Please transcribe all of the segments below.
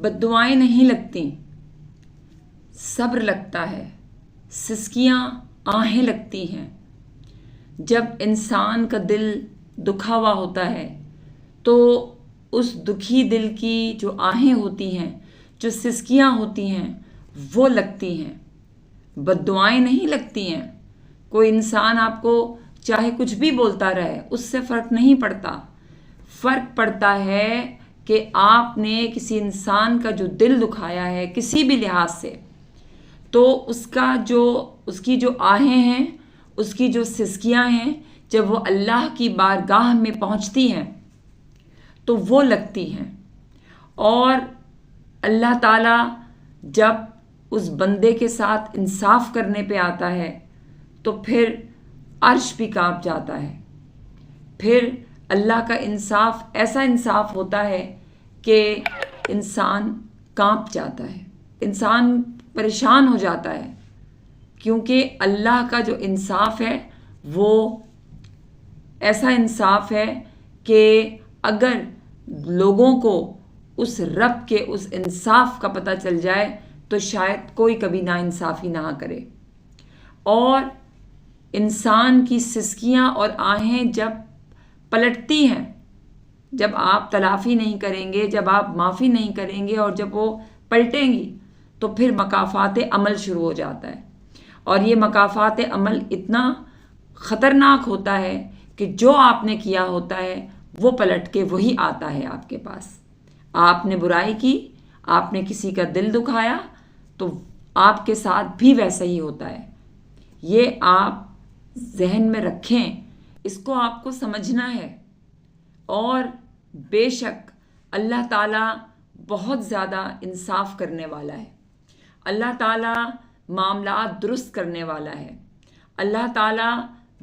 बद्दुआएं नहीं लगती, सब्र लगता है, सिसकियाँ आहें लगती हैं। जब इंसान का दिल दुखा हुआ होता है तो उस दुखी दिल की जो आहें होती हैं, जो सिसकियाँ होती हैं, वो लगती हैं, बद्दुआएं नहीं लगती हैं। कोई इंसान आपको चाहे कुछ भी बोलता रहे, उससे फ़र्क नहीं पड़ता। फ़र्क पड़ता है कि आपने किसी इंसान का जो दिल दुखाया है किसी भी लिहाज से, तो उसकी जो आहें हैं, उसकी जो सिसकियाँ हैं, जब वो अल्लाह की बारगाह में पहुँचती हैं तो वो लगती हैं। और अल्लाह ताला जब उस बंदे के साथ इंसाफ करने पे आता है तो फिर अर्श भी कांप जाता है। फिर अल्लाह का इंसाफ ऐसा इंसाफ होता है कि इंसान कांप जाता है, इंसान परेशान हो जाता है, क्योंकि अल्लाह का जो इंसाफ है वो ऐसा इंसाफ है कि अगर लोगों को उस रब के उस इंसाफ का पता चल जाए तो शायद कोई कभी नाइंसाफ़ी ना करे। और इंसान की सिसकियाँ और आहें जब पलटती हैं, जब आप तलाफ़ी नहीं करेंगे, जब आप माफ़ी नहीं करेंगे और जब वो पलटेंगी, तो फिर मकाफ़ात अमल शुरू हो जाता है। और ये मकाफ़ात अमल इतना ख़तरनाक होता है कि जो आपने किया होता है वो पलट के वही आता है आपके पास। आपने बुराई की, आपने किसी का दिल दुखाया, तो आपके साथ भी वैसा ही होता है। ये आप जहन में रखें, इसको आपको समझना है। और बेशक अल्लाह ताला बहुत ज़्यादा इंसाफ करने वाला है, अल्लाह ताला मामलात दुरुस्त करने वाला है। अल्लाह ताला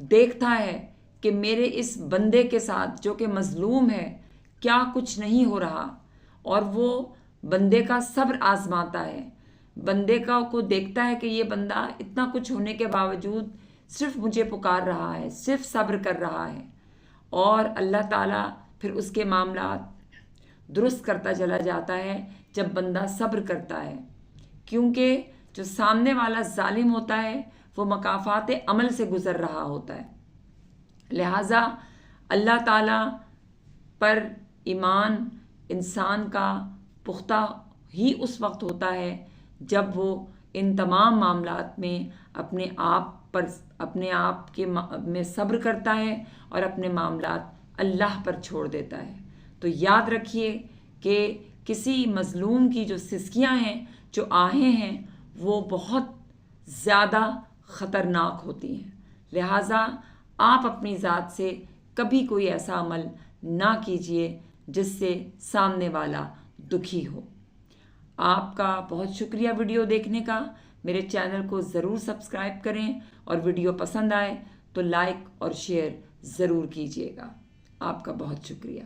देखता है कि मेरे इस बंदे के साथ जो कि मज़लूम है क्या कुछ नहीं हो रहा, और वो बंदे का सब्र आजमाता है। बंदे को देखता है कि ये बंदा इतना कुछ होने के बावजूद सिर्फ मुझे पुकार रहा है, सिर्फ सब्र कर रहा है। और अल्लाह ताला फिर उसके मामलात दुरुस्त करता चला जाता है जब बंदा सब्र करता है, क्योंकि जो सामने वाला जालिम होता है वो मकाफ़ात अमल से गुज़र रहा होता है। लिहाजा अल्लाह ताला पर ईमान इंसान का पुख्ता ही उस वक्त होता है जब वो इन तमाम मामलात में अपने आप के में सब्र करता है और अपने मामलात अल्लाह पर छोड़ देता है। तो याद रखिए कि किसी मज़लूम की जो सिसकियाँ हैं, जो आहें हैं, वो बहुत ज़्यादा ख़तरनाक होती हैं। लिहाजा आप अपनी ज़ात से कभी कोई ऐसा अमल ना कीजिए जिससे सामने वाला दुखी हो। आपका बहुत शुक्रिया वीडियो देखने का। मेरे चैनल को ज़रूर सब्सक्राइब करें और वीडियो पसंद आए तो लाइक और शेयर ज़रूर कीजिएगा। आपका बहुत शुक्रिया।